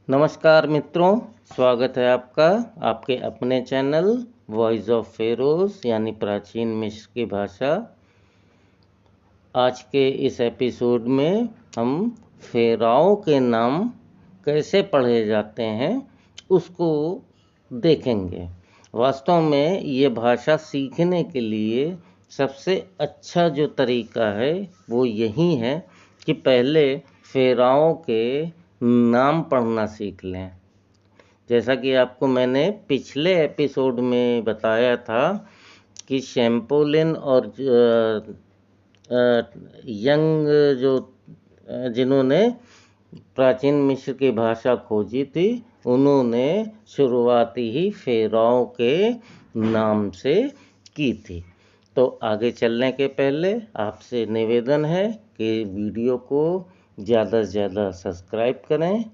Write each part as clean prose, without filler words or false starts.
नमस्कार मित्रों, स्वागत है आपका आपके अपने चैनल वॉइस ऑफ फेरोज़ यानी प्राचीन मिस्र की भाषा। आज के इस एपिसोड में हम फ़ेराओं के नाम कैसे पढ़े जाते हैं उसको देखेंगे। वास्तव में ये भाषा सीखने के लिए सबसे अच्छा जो तरीका है वो यही है कि पहले फ़ेराओं के नाम पढ़ना सीख लें। जैसा कि आपको मैंने पिछले एपिसोड में बताया था कि शैम्पोलिन और यंग जिन्होंने प्राचीन मिस्र की भाषा खोजी थी, उन्होंने शुरुआती ही फ़ेराओं के नाम से की थी। तो आगे चलने के पहले आपसे निवेदन है कि वीडियो को ज़्यादा से ज़्यादा सब्सक्राइब करें,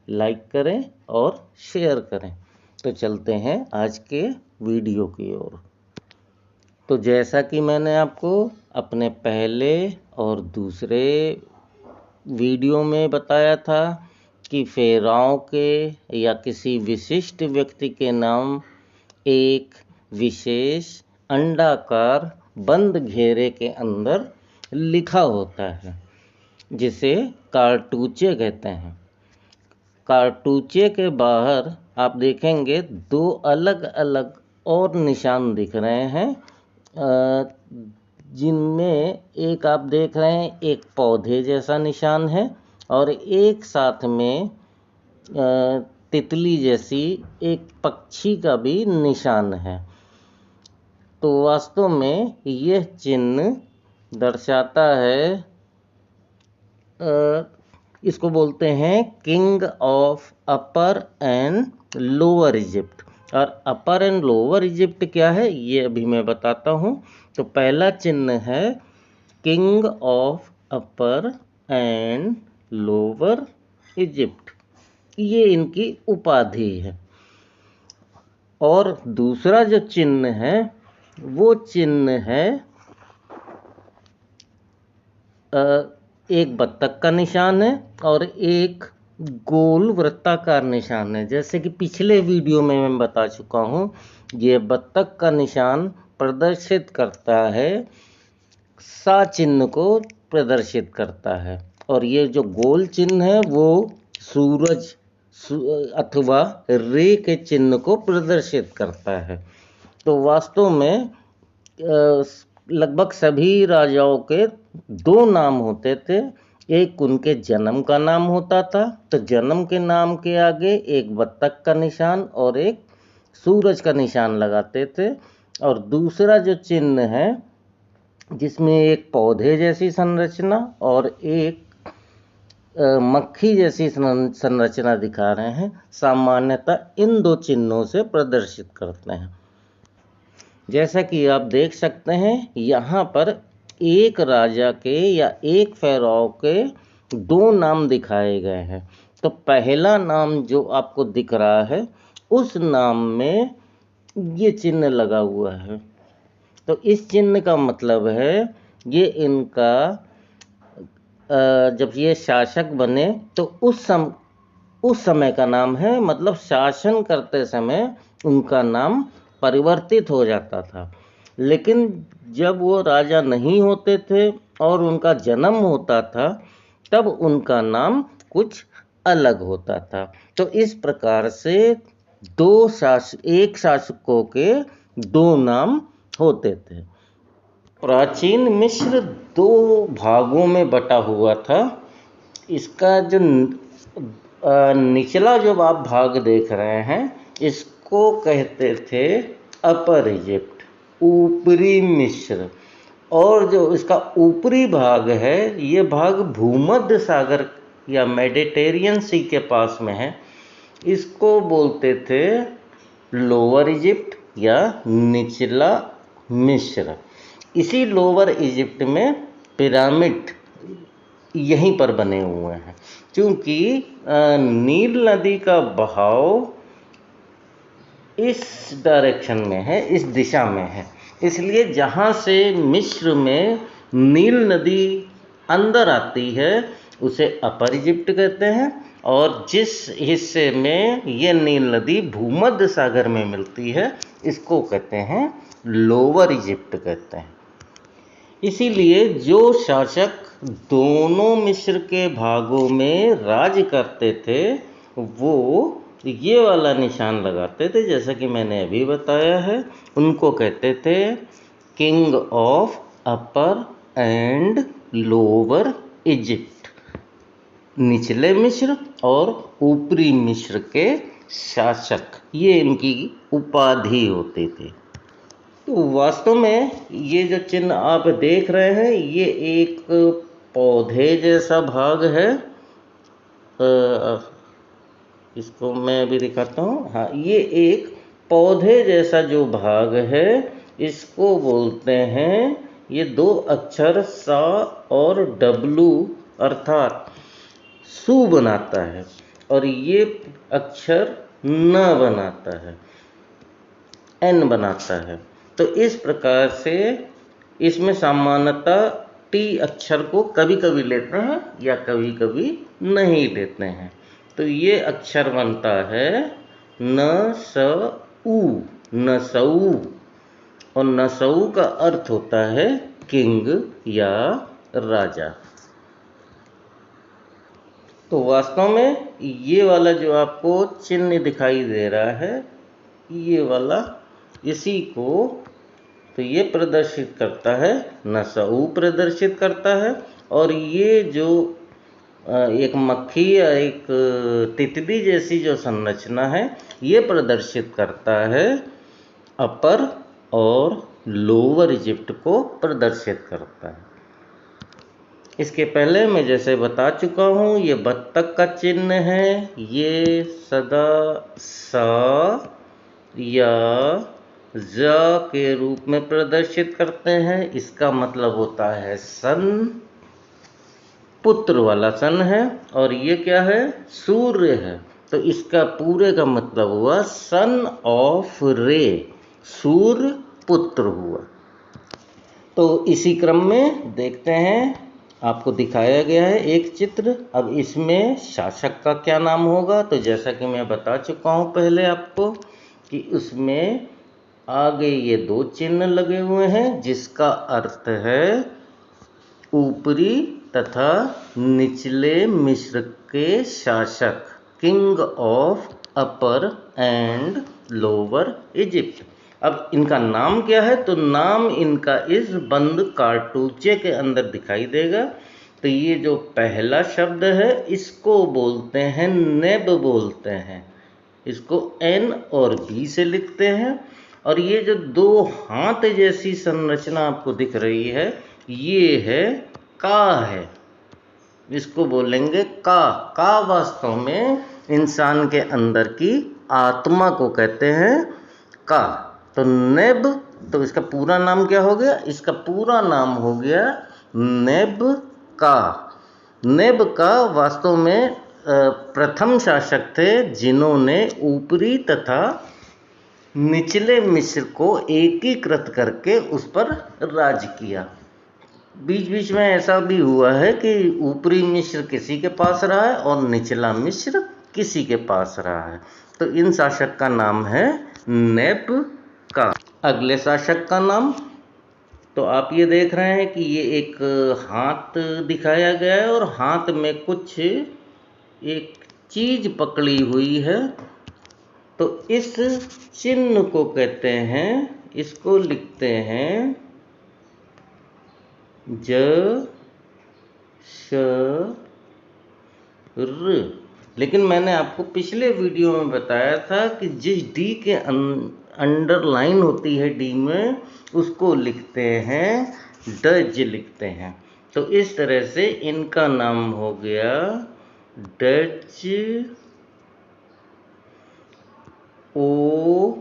लाइक करें और शेयर करें। तो चलते हैं आज के वीडियो की ओर। तो जैसा कि मैंने आपको अपने पहले और दूसरे वीडियो में बताया था कि फ़ेराओं के या किसी विशिष्ट व्यक्ति के नाम एक विशेष अंडाकार बंद घेरे के अंदर लिखा होता है, जिसे कारतूचे कहते हैं। कारतूचे के बाहर आप देखेंगे दो अलग अलग और निशान दिख रहे हैं, जिनमें एक आप देख रहे हैं एक पौधे जैसा निशान है और एक साथ में तितली जैसी एक पक्षी का भी निशान है। तो वास्तव में यह चिन्ह दर्शाता है, इसको बोलते हैं king of upper and lower Egypt. और अपर एंड लोअर इजिप्ट क्या है ये अभी मैं बताता हूँ। तो पहला चिन्ह है king of upper and lower Egypt, ये इनकी उपाधि है। और दूसरा जो चिन्ह है वो चिन्ह है एक बत्तख का निशान है और एक गोल वृत्ताकार निशान है। जैसे कि पिछले वीडियो में मैं बता चुका हूँ, ये बत्तख का निशान प्रदर्शित करता है, सा चिन्ह को प्रदर्शित करता है, और ये जो गोल चिन्ह है वो सूरज अथवा रे के चिन्ह को प्रदर्शित करता है। तो वास्तव में लगभग सभी राजाओं के दो नाम होते थे। एक उनके जन्म का नाम होता था, तो जन्म के नाम के आगे एक बत्तख का निशान और एक सूरज का निशान लगाते थे। और दूसरा जो चिन्ह है जिसमें एक पौधे जैसी संरचना और एक मक्खी जैसी संरचना दिखा रहे हैं, सामान्यतः इन दो चिन्हों से प्रदर्शित करते हैं। जैसा कि आप देख सकते हैं यहाँ पर एक राजा के या एक फ़ेराओ के दो नाम दिखाए गए हैं। तो पहला नाम जो आपको दिख रहा है उस नाम में ये चिन्ह लगा हुआ है। तो इस चिन्ह का मतलब है ये इनका जब ये शासक बने तो उस समय का नाम है, मतलब शासन करते समय उनका नाम परिवर्तित हो जाता था। लेकिन जब वो राजा नहीं होते थे और उनका जन्म होता था तब उनका नाम कुछ अलग होता था। तो इस प्रकार से एक शासकों के दो नाम होते थे। प्राचीन मिस्र दो भागों में बटा हुआ था। इसका जो निचला जो आप भाग देख रहे हैं इसको कहते थे अपर इजिप्ट, ऊपरी मिस्र। और जो इसका ऊपरी भाग है ये भाग भूमध्य सागर या मेडिटेरियन सी के पास में है, इसको बोलते थे लोअर इजिप्ट या निचला मिस्र। इसी लोअर इजिप्ट में पिरामिड यहीं पर बने हुए हैं, क्योंकि नील नदी का बहाव इस डायरेक्शन में है, इस दिशा में है। इसलिए जहाँ से मिस्र में नील नदी अंदर आती है उसे अपर इजिप्ट कहते हैं, और जिस हिस्से में ये नील नदी भूमध्य सागर में मिलती है इसको कहते हैं लोअर इजिप्ट कहते हैं। इसीलिए जो शासक दोनों मिस्र के भागों में राज करते थे वो ये वाला निशान लगाते थे, जैसा कि मैंने अभी बताया है। उनको कहते थे king of upper and lower Egypt, निचले मिस्र और ऊपरी मिस्र के शासक, ये इनकी उपाधि होती थी। तो वास्तव में ये जो चिन्ह आप देख रहे हैं ये एक पौधे जैसा भाग है। इसको मैं अभी दिखाता हूँ। हाँ, ये एक पौधे जैसा जो भाग है इसको बोलते हैं, ये दो अक्षर सा और डब्लू अर्थात सु बनाता है और ये अक्षर न बनाता है, एन बनाता है। तो इस प्रकार से इसमें सामान्यतः टी अक्षर को कभी कभी लेते हैं या कभी कभी नहीं लेते हैं। तो ये अक्षर बनता है न स उ, नसऊ, और नसऊ का अर्थ होता है किंग या राजा। तो वास्तव में ये वाला जो आपको चिन्ह दिखाई दे रहा है ये वाला, इसी को तो ये प्रदर्शित करता है, नसऊ प्रदर्शित करता है। और ये जो एक मक्खी या एक तितली जैसी जो संरचना है ये प्रदर्शित करता है अपर और लोअर इजिप्ट को प्रदर्शित करता है। इसके पहले मैं जैसे बता चुका हूँ ये बत्तख का चिन्ह है, ये सदा सा या ज के रूप में प्रदर्शित करते हैं। इसका मतलब होता है सन, पुत्र वाला सन है, और ये क्या है, सूर्य है। तो इसका पूरे का मतलब हुआ सन ऑफ रे, सूर्य पुत्र हुआ। तो इसी क्रम में देखते हैं, आपको दिखाया गया है एक चित्र। अब इसमें शासक का क्या नाम होगा, तो जैसा कि मैं बता चुका हूँ पहले आपको कि उसमें आगे ये दो चिन्ह लगे हुए हैं जिसका अर्थ है ऊपरी तथा निचले मिस्र के शासक, king of upper and lower Egypt. अब इनका नाम क्या है, तो नाम इनका इस बंद कारतूचे के अंदर दिखाई देगा। तो ये जो पहला शब्द है इसको बोलते हैं नेब बोलते हैं, इसको एन और बी से लिखते हैं। और ये जो दो हाथ जैसी संरचना आपको दिख रही है ये है का है, इसको बोलेंगे का। का वास्तव में इंसान के अंदर की आत्मा को कहते हैं का। तो नेब, तो इसका पूरा नाम क्या हो गया, इसका पूरा नाम हो गया नेब का। नेब का वास्तव में प्रथम शासक थे जिन्होंने ऊपरी तथा निचले मिस्र को एकीकृत करके उस पर राज किया। बीच बीच में ऐसा भी हुआ है कि ऊपरी मिस्र किसी के पास रहा है और निचला मिस्र किसी के पास रहा है। तो इन शासक का नाम है नेब का। अगले शासक का नाम, तो आप ये देख रहे हैं कि ये एक हाथ दिखाया गया है और हाथ में कुछ एक चीज पकड़ी हुई है। तो इस चिन्ह को कहते हैं, इसको लिखते हैं ज श र। लेकिन मैंने आपको पिछले वीडियो में बताया था कि जिस डी के अंडरलाइन होती है डी में उसको लिखते हैं डज लिखते हैं। तो इस तरह से इनका नाम हो गया डच ओ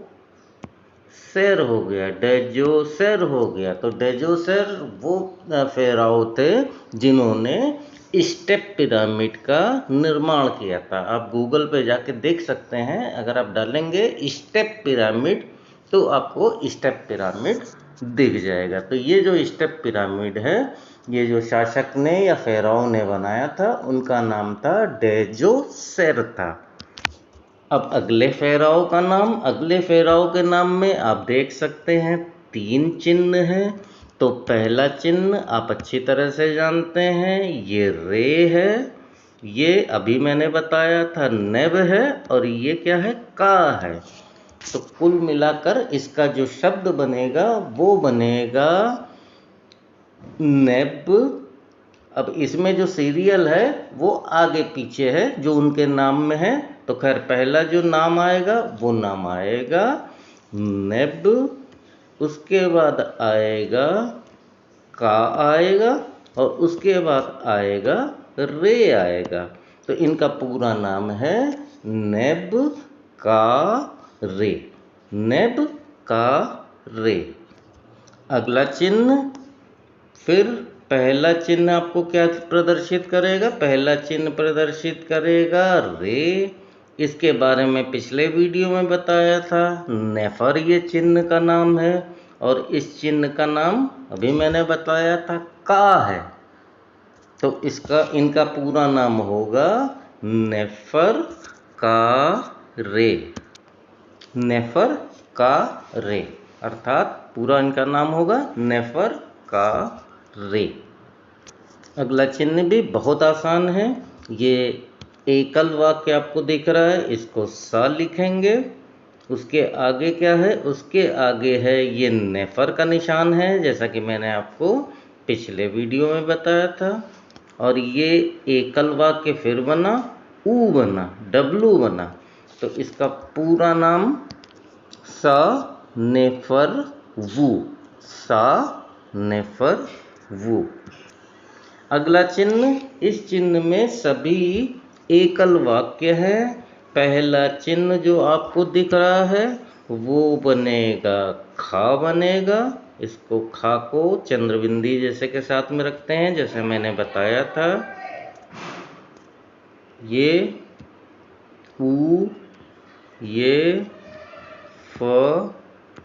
सर हो गया, डेजोसर हो गया। तो डेजोसर वो फेराओ थे जिन्होंने स्टेप पिरामिड का निर्माण किया था। आप गूगल पे जाके देख सकते हैं, अगर आप डालेंगे स्टेप पिरामिड तो आपको स्टेप पिरामिड दिख जाएगा। तो ये जो स्टेप पिरामिड है ये जो शासक ने या फेराओ ने बनाया था उनका नाम था डेजोसेर था। अब अगले फेराओ का नाम, अगले फेराओ के नाम में आप देख सकते हैं 3 चिन्ह हैं। तो पहला चिन्ह आप अच्छी तरह से जानते हैं, ये रे है, ये अभी मैंने बताया था नेब है, और ये क्या है, का है। तो कुल मिलाकर इसका जो शब्द बनेगा वो बनेगा नेब। अब इसमें जो सीरियल है वो आगे पीछे है जो उनके नाम में है। तो खैर पहला जो नाम आएगा वो नाम आएगा नेब, उसके बाद आएगा का आएगा, और उसके बाद आएगा रे आएगा। तो इनका पूरा नाम है नेब का रे, नेब का रे। अगला चिन्ह, फिर पहला चिन्ह आपको क्या प्रदर्शित करेगा, पहला चिन्ह प्रदर्शित करेगा रे। इसके बारे में पिछले वीडियो में बताया था, नेफर ये चिन्ह का नाम है, और इस चिन्ह का नाम अभी मैंने बताया था का है। तो इनका पूरा नाम होगा नेफर का रे, नेफर का रे, अर्थात पूरा इनका नाम होगा नेफर का रे। अगला चिन्ह भी बहुत आसान है, ये एकल वाक्य आपको दिख रहा है, इसको सा लिखेंगे। उसके आगे क्या है, उसके आगे है ये नेफर का निशान है, जैसा कि मैंने आपको पिछले वीडियो में बताया था। और ये एकल वाक्य फिर बना, ऊ बना, डब्लू बना। तो इसका पूरा नाम सा नेफर वू, सा नेफर वू। अगला चिन्ह, इस चिन्ह में सभी एकल वाक्य है। पहला चिन्ह जो आपको दिख रहा है वो बनेगा खा बनेगा। इसको खा को चंद्रबिंदी जैसे के साथ में रखते हैं, जैसे मैंने बताया था। ये ऊ, ये फ,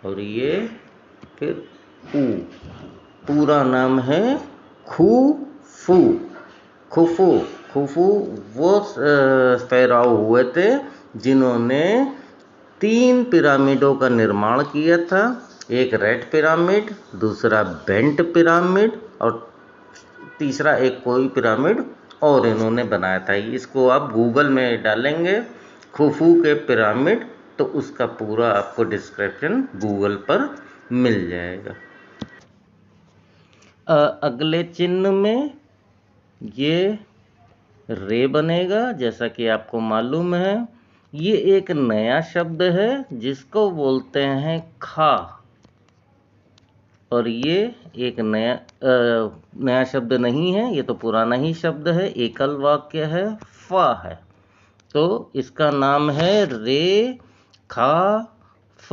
और ये फिर ऊ। पूरा नाम है खुफू, खुफू। खुफू वो फेराओ हुए थे जिन्होंने 3 पिरामिडों का निर्माण किया था। एक रेड पिरामिड, दूसरा बेंट पिरामिड, और तीसरा एक कोई पिरामिड और इन्होंने बनाया था। इसको आप गूगल में डालेंगे खुफू के पिरामिड, तो उसका पूरा आपको डिस्क्रिप्शन गूगल पर मिल जाएगा। अगले चिन्ह में ये रे बनेगा, जैसा कि आपको मालूम है। ये एक नया शब्द है जिसको बोलते हैं खा, और ये एक नया शब्द नहीं है, ये तो पुराना ही शब्द है, एकल वाक्य है, फा है। तो इसका नाम है रे खा फ।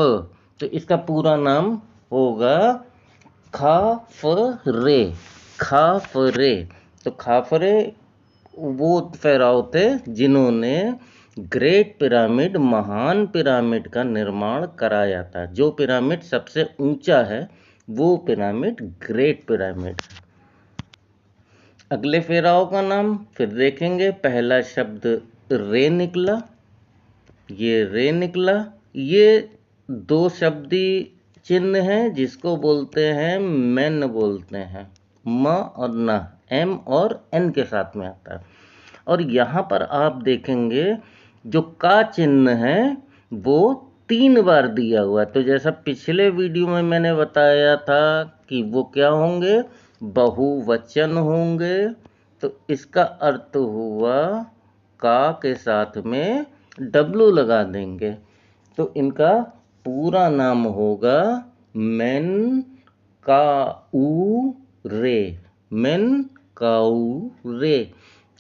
तो इसका पूरा नाम होगा खा फ रे, खा फ रे। तो खाफरे वो फेराओ थे जिन्होंने ग्रेट पिरामिड, महान पिरामिड का निर्माण कराया था। जो पिरामिड सबसे ऊंचा है वो पिरामिड ग्रेट पिरामिड है। अगले फेराओ का नाम फिर देखेंगे। पहला शब्द रे निकला, ये रे निकला। ये 2 शब्दी चिन्ह हैं जिसको बोलते हैं मेन बोलते हैं, म और न, एम और एन के साथ में आता है। और यहाँ पर आप देखेंगे जो का चिन्ह है वो 3 बार दिया हुआ है। तो जैसा पिछले वीडियो में मैंने बताया था कि वो क्या होंगे, बहुवचन होंगे। तो इसका अर्थ हुआ का के साथ में डब्लू लगा देंगे। तो इनका पूरा नाम होगा मेन काऊ रे, मेन काऊ रे।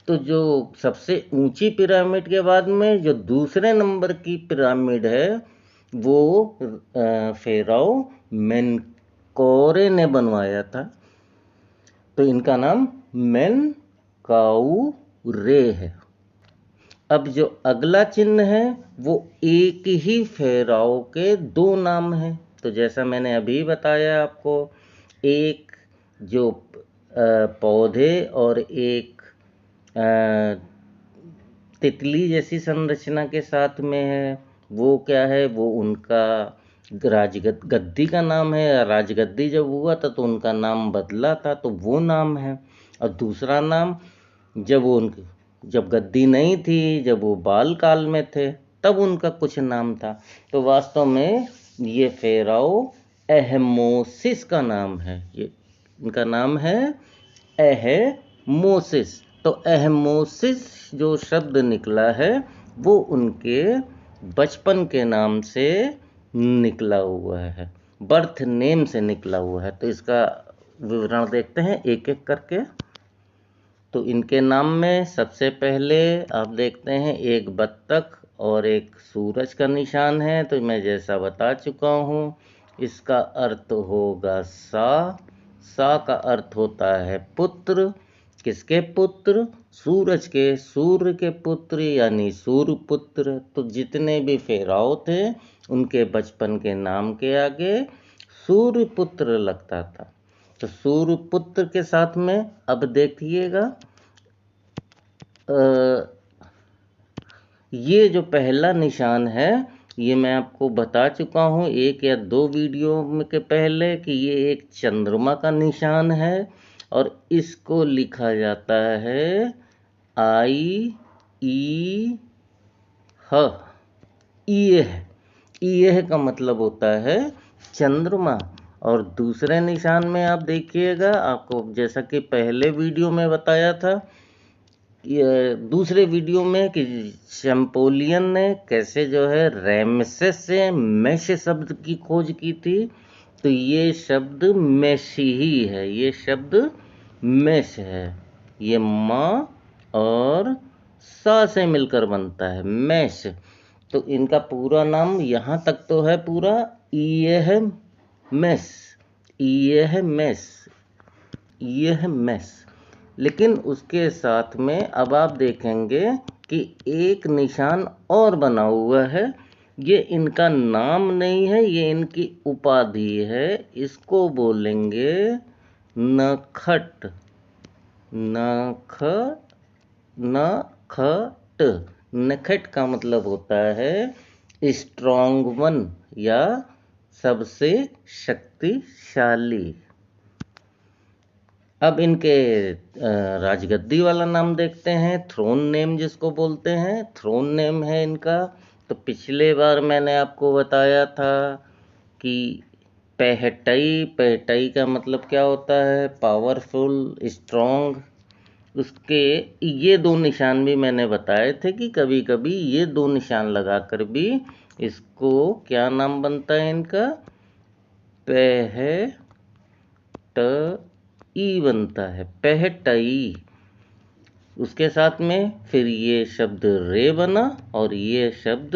तो जो सबसे ऊंची पिरामिड के बाद में जो दूसरे नंबर की पिरामिड है वो फेराओ मेनकोरे ने बनवाया था। तो इनका नाम मेन काऊ रे है। अब जो अगला चिन्ह है वो एक ही फेराओ के 2 नाम हैं। तो जैसा मैंने अभी बताया आपको, एक जो पौधे और एक तितली जैसी संरचना के साथ में है। वो क्या है? वो उनका राजगद्दी का नाम है। राजगद्दी जब हुआ था तो उनका नाम बदला था, तो वो नाम है। और दूसरा नाम जब गद्दी नहीं थी, जब वो बाल काल में थे, तब उनका कुछ नाम था। तो वास्तव में ये फेराओ एहमोसिस का नाम है। ये इनका नाम है एहमोसिस। तो एहमोसिस जो शब्द निकला है वो उनके बचपन के नाम से निकला हुआ है, बर्थ नेम से निकला हुआ है। तो इसका विवरण देखते हैं एक एक करके। तो इनके नाम में सबसे पहले आप देखते हैं एक बत्तख और एक सूरज का निशान है। तो मैं जैसा बता चुका हूँ, इसका अर्थ होगा सा। सा का अर्थ होता है पुत्र। किसके पुत्र? सूरज के, सूर्य के पुत्र यानी सूर्य पुत्र। तो जितने भी फेराओ थे उनके बचपन के नाम के आगे सूर्य पुत्र लगता था। तो सूर्य पुत्र के साथ में अब देखिएगा, ये जो पहला निशान है ये मैं आपको बता चुका हूँ एक या दो वीडियो के पहले कि ये एक चंद्रमा का निशान है और इसको लिखा जाता है आई ई ह। ईह का मतलब होता है चंद्रमा। और दूसरे निशान में आप देखिएगा, आपको जैसा कि पहले वीडियो में बताया था, ये दूसरे वीडियो में कि शैम्पोलियन ने कैसे जो है रैमसेस से मेश शब्द की खोज की थी। तो ये शब्द मेशी ही है, ये शब्द मेश है। ये माँ और सा से मिलकर बनता है मेश। तो इनका पूरा नाम यहाँ तक तो है पूरा ईएह मेस, ईएह मेस, ईएह मेस। लेकिन उसके साथ में अब आप देखेंगे कि एक निशान और बना हुआ है। ये इनका नाम नहीं है, ये इनकी उपाधि है। इसको बोलेंगे नखट। नख नखट। नखट का मतलब होता है स्ट्रॉन्ग वन या सबसे शक्तिशाली। अब इनके राजगद्दी वाला नाम देखते हैं, थ्रोन नेम जिसको बोलते हैं, थ्रोन नेम है इनका। तो पिछले बार मैंने आपको बताया था कि पहटई, पहटई का मतलब क्या होता है? Powerful, strong. उसके ये दो निशान भी मैंने बताए थे कि कभी कभी ये दो निशान लगाकर भी इसको क्या नाम बनता है इनका? पहटई बनता है, पहटई। उसके साथ में फिर ये शब्द रे बना और ये शब्द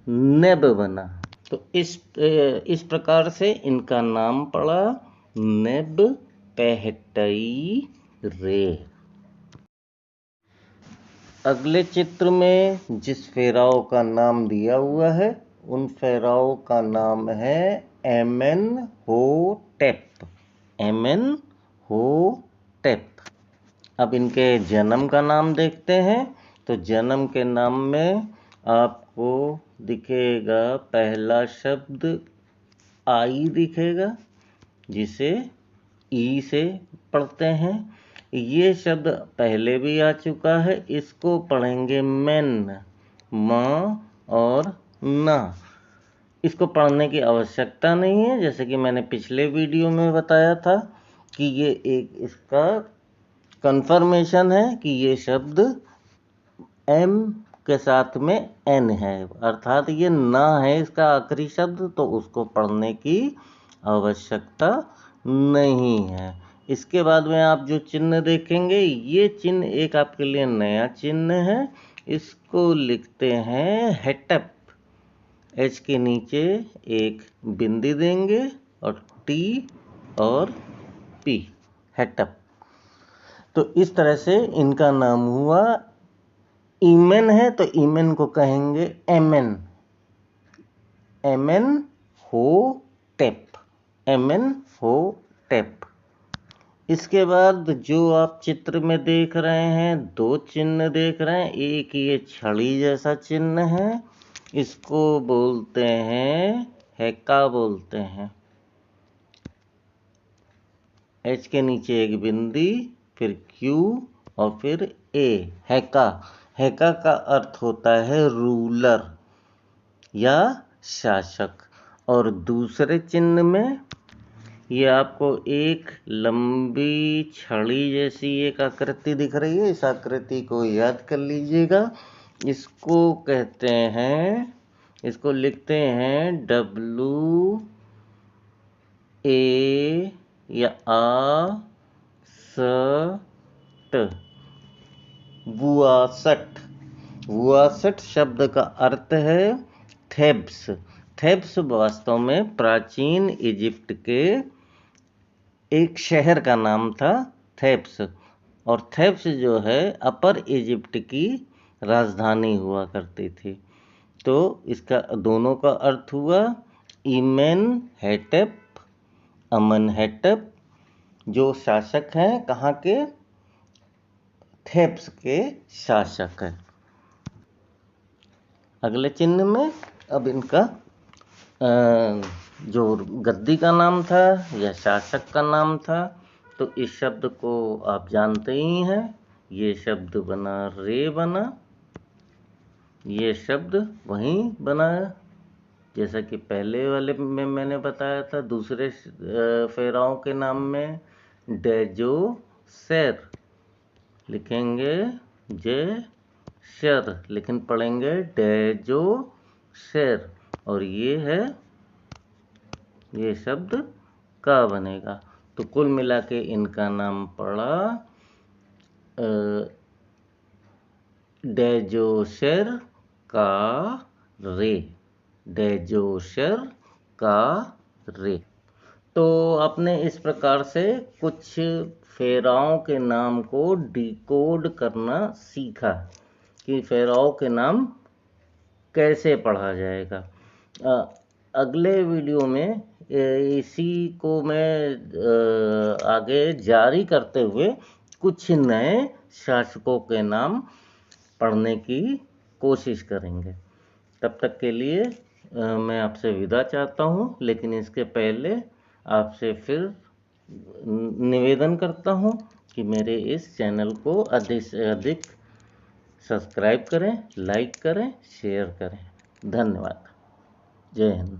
नेब बना। तो इस प्रकार से इनका नाम पड़ा नेब पहटई रे। अगले चित्र में जिस फेराओ का नाम दिया हुआ है उन फेराओ का नाम है एमेनहोटेप। एमेनहोटेप। अब इनके जन्म का नाम देखते हैं। तो जन्म के नाम में आपको दिखेगा पहला शब्द आई दिखेगा, जिसे ई से पढ़ते हैं। ये शब्द पहले भी आ चुका है, इसको पढ़ेंगे मेन, माँ और ना। इसको पढ़ने की आवश्यकता नहीं है, जैसे कि मैंने पिछले वीडियो में बताया था कि ये एक इसका कंफर्मेशन है कि ये शब्द एम के साथ में एन है, अर्थात ये ना है इसका आखिरी शब्द, तो उसको पढ़ने की आवश्यकता नहीं है। इसके बाद में आप जो चिन्ह देखेंगे, ये चिन्ह एक आपके लिए नया चिन्ह है। इसको लिखते हैं हेटप। एच के नीचे एक बिंदी देंगे और टी और पी, हेटप। तो इस तरह से इनका नाम हुआ। ईमेन है तो ईमेन को कहेंगे एमेन, एमेन हो टेप, एमेन हो टेप। इसके बाद जो आप चित्र में देख रहे हैं, दो चिन्ह देख रहे हैं। एक ये छड़ी जैसा चिन्ह है, इसको बोलते हैं हैका बोलते हैं। एच के नीचे एक बिंदी, फिर क्यू और फिर ए, हैका। हैका का अर्थ होता है रूलर या शासक। और दूसरे चिन्ह में ये आपको एक लंबी छड़ी जैसी एक आकृति दिख रही है। इस आकृति को याद कर लीजिएगा। इसको कहते हैं, इसको लिखते हैं W A या आ स ट, बुआसठ। बुआसठ शब्द का अर्थ है थेब्स। थेब्स वास्तव में प्राचीन इजिप्ट के एक शहर का नाम था, थेब्स। और थेब्स जो है अपर इजिप्ट की राजधानी हुआ करती थी। तो इसका दोनों का अर्थ हुआ इमेनहेटेप, अमनहेटेप, जो शासक हैं कहाँ के, थेब्स के शासक हैं। अगले चिन्ह में अब इनका जो गद्दी का नाम था या शासक का नाम था, तो इस शब्द को आप जानते ही हैं। ये शब्द बना रे बना, ये शब्द वहीं बना जैसा कि पहले वाले में मैंने बताया था। दूसरे फेराओं के नाम में डेजो शेर लिखेंगे, जे शेर, लेकिन पढ़ेंगे डेजो शेर। और ये है, ये शब्द का बनेगा। तो कुल मिला के इनका नाम पड़ा डेजोशर का रे, डेजोशर का रे। तो आपने इस प्रकार से कुछ फेराओं के नाम को डिकोड करना सीखा कि फेराओं के नाम कैसे पढ़ा जाएगा। अगले वीडियो में इसी को मैं आगे जारी करते हुए कुछ नए शासकों के नाम पढ़ने की कोशिश करेंगे। तब तक के लिए मैं आपसे विदा चाहता हूँ, लेकिन इसके पहले आपसे फिर निवेदन करता हूँ कि मेरे इस चैनल को अधिक से अधिक सब्सक्राइब करें, लाइक करें, शेयर करें। धन्यवाद। जय हिंद।